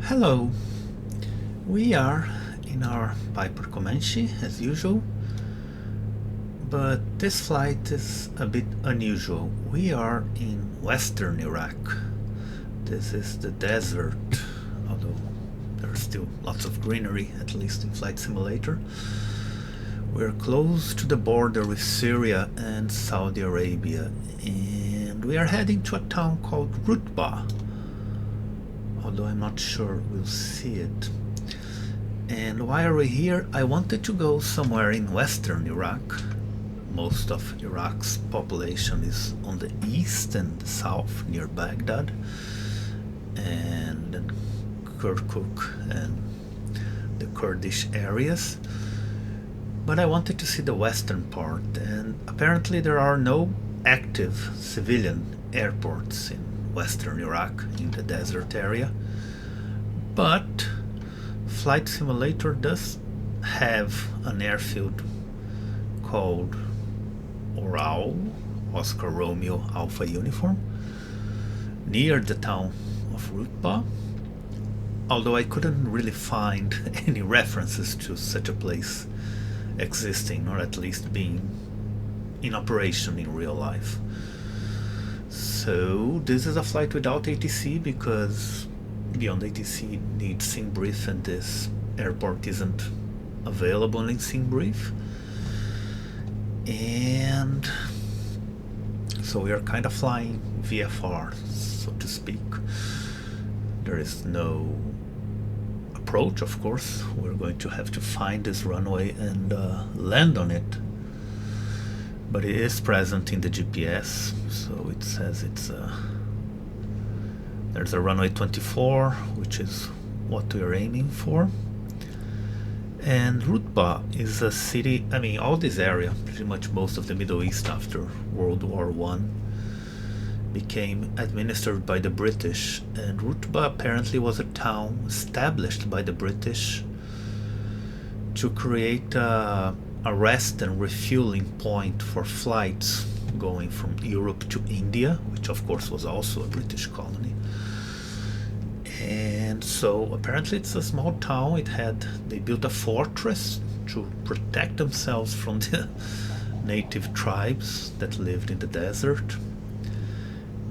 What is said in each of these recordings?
Hello, we are in our A2A Comanche as usual, but this flight is a bit unusual. We are in western Iraq. This is the desert, although there's still lots of greenery, at least in Flight Simulator. We're close to the border with Syria and Saudi Arabia, and we are heading to a town called Rutbah, although I'm not sure we'll see it. And while we're here, I wanted to go somewhere in western Iraq. Most of Iraq's population is on the east and the south, near Baghdad, and Kirkuk and the Kurdish areas. But I wanted to see the western part, and apparently there are no active civilian airports in western Iraq, in the desert area. But Flight Simulator does have an airfield called ORAU, Oscar Romeo Alpha Uniform, near the town of Rutbah, although I couldn't really find any references to such a place existing, or at least being in operation in real life. So this is a flight without ATC, because beyond ATC needs SIM brief, and this airport isn't available in SIM brief. And so we are kind of flying VFR, so to speak. There is no approach, of course. We're going to have to find this runway and land on it. But it is present in the GPS, so it says there's a runway 24, which is what we're aiming for. And Rutbah is a city, all this area, pretty much most of the Middle East after World War I, became administered by the British, and Rutbah apparently was a town established by the British to create a rest and refueling point for flights going from Europe to India, which of course was also a British colony. And so apparently it's a small town. They built a fortress to protect themselves from the native tribes that lived in the desert.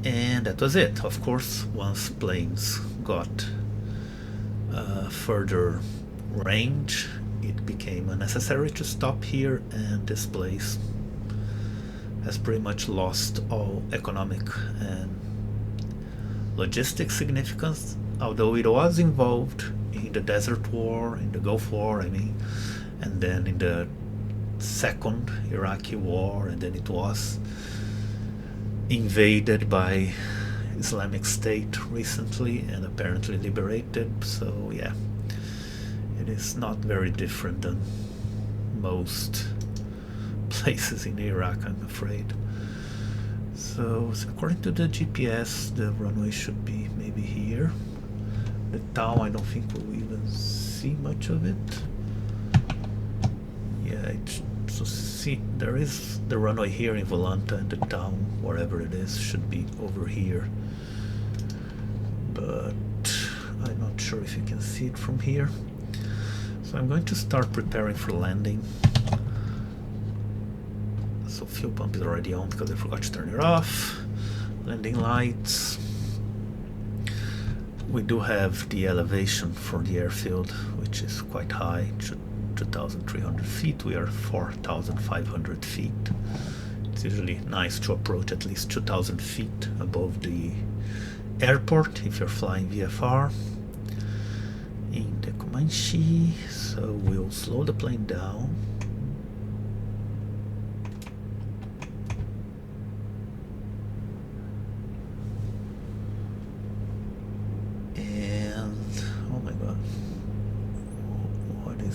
And that was it. Of course, once planes got further range, it became unnecessary to stop here, and this place has pretty much lost all economic and logistic significance, although it was involved in the Desert War, in the Gulf War, and then in the Second Iraqi War, and then it was invaded by Islamic State recently and apparently liberated. So yeah, it is not very different than most places in Iraq, I'm afraid. So according to the GPS, the runway should be maybe here. The town, I don't think we'll even see much of it. Yeah, so see, there is the runway here in Volanta, and the town, wherever it is, should be over here. But I'm not sure if you can see it from here. So I'm going to start preparing for landing. So fuel pump is already on because I forgot to turn it off. Landing lights. We do have the elevation for the airfield, which is quite high, 2,300 feet. We are 4,500 feet. It's usually nice to approach at least 2,000 feet above the airport if you're flying VFR in the Comanche. So we'll slow the plane down.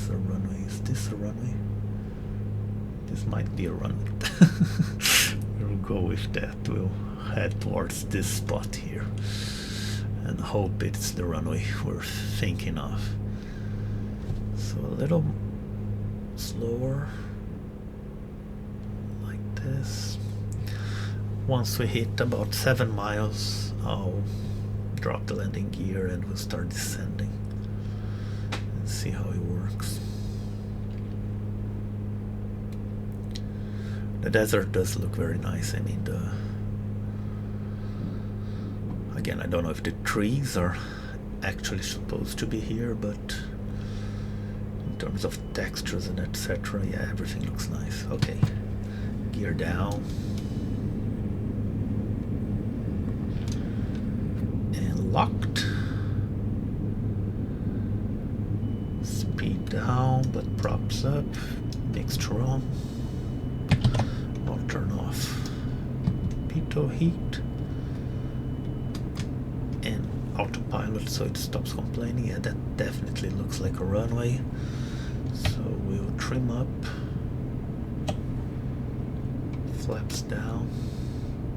The runway, is this a runway? This might be a runway. We'll go with that. We'll head towards this spot here and hope it's the runway we're thinking of. So a little slower, like this. Once we hit about 7 miles, I'll drop the landing gear and we'll start descending and see how it works. The desert does look very nice. I mean, again, I don't know if the trees are actually supposed to be here, but in terms of textures and etc., yeah, everything looks nice. Okay, gear down. And locked. Speed down, but props up. Mixture on. I'll turn off pitot heat. And autopilot so it stops complaining. Yeah, that definitely looks like a runway. So we'll trim up. Flaps down.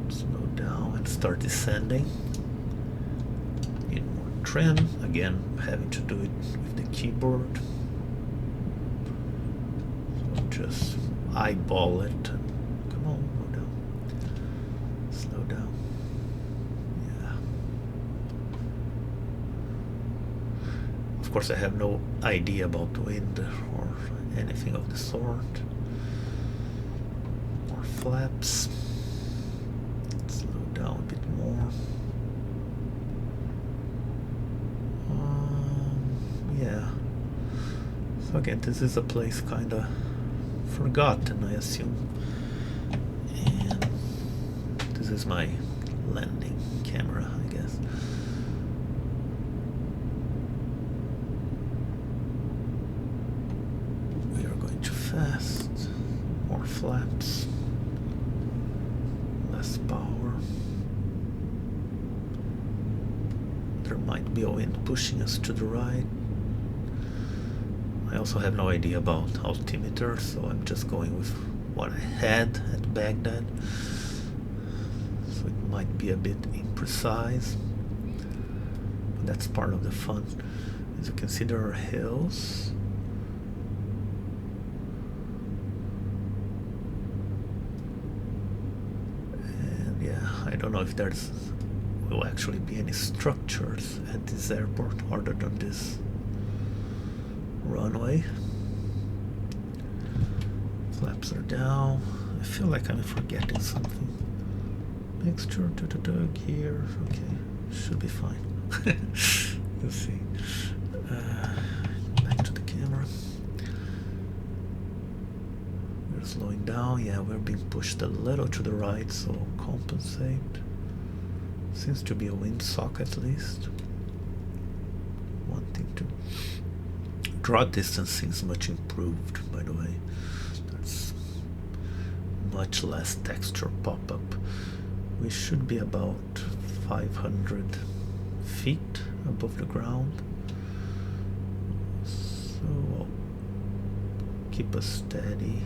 Slow down and start descending. Need more trim. Again, having to do it with the keyboard. So just eyeball it. Come on, go down. Slow down. Yeah. Of course, I have no idea about wind or anything of the sort. More flaps. Slow down a bit more. Yeah. So again, this is a place kind of forgotten, I assume. And this is my landing camera, I guess. We are going too fast. More flaps. Less power. There might be a wind pushing us to the right. I also have no idea about altimeter, so I'm just going with what I had at Baghdad. So it might be a bit imprecise, but that's part of the fun. As you can see, there are hills. And yeah, I don't know if will actually be any structures at this airport other than this runway. Flaps are down. I feel like I'm forgetting something. Mixture here. Okay, should be fine. Let's see. Back to the camera. We're slowing down. Yeah, we're being pushed a little to the right, so compensate. Seems to be a windsock at least. One thing to draw distance seems much improved, by the way. There's much less texture pop-up. We should be about 500 feet above the ground. So I'll keep us steady,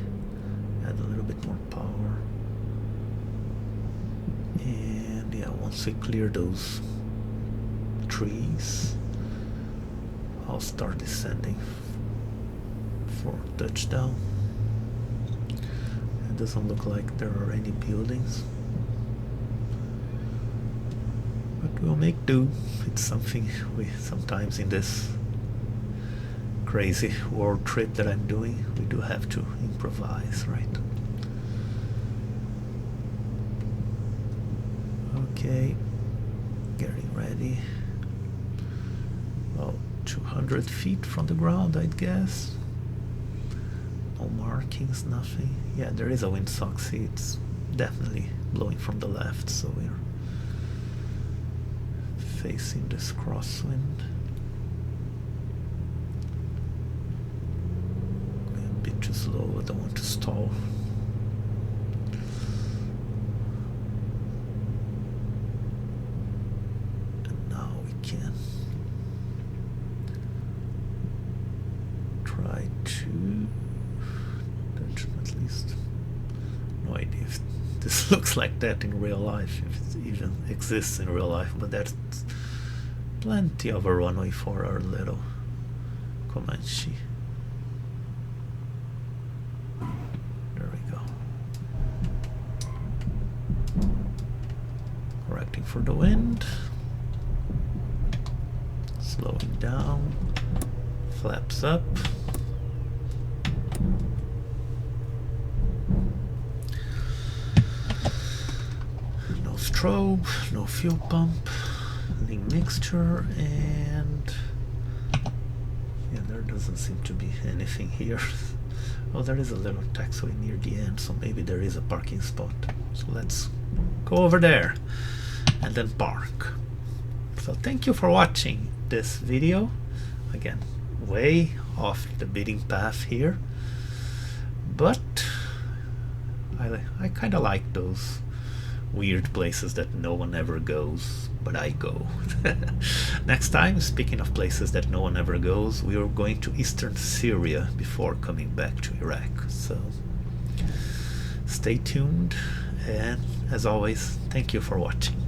add a little bit more power. And yeah, once we clear those trees, I'll start descending for touchdown. It doesn't look like there are any buildings, but we'll make do. It's something we sometimes in this crazy world trip that I'm doing, we do have to improvise, right? Okay, getting ready. About 200 feet from the ground, I'd guess. No markings, nothing. Yeah, there is a windsock. See, it's definitely blowing from the left, so we're facing this crosswind. Going a bit too slow, I don't want to stall. And now we can try to touch at least. No idea if this looks like that in real life, if it even exists in real life, but that's plenty of a runway for our little Comanche. There we go. Correcting for the wind. Slowing down, flaps up. No strobe, no fuel pump, lean mixture, and yeah, there doesn't seem to be anything here. Oh, there is a little taxiway near the end, so maybe there is a parking spot. So let's go over there and then park. So thank you for watching this video. Again, way off the beaten path here, but I kind of like those weird places that no one ever goes, but I go. Next time, speaking of places that no one ever goes, we are going to eastern Syria before coming back to Iraq. So stay tuned, and as always, thank you for watching.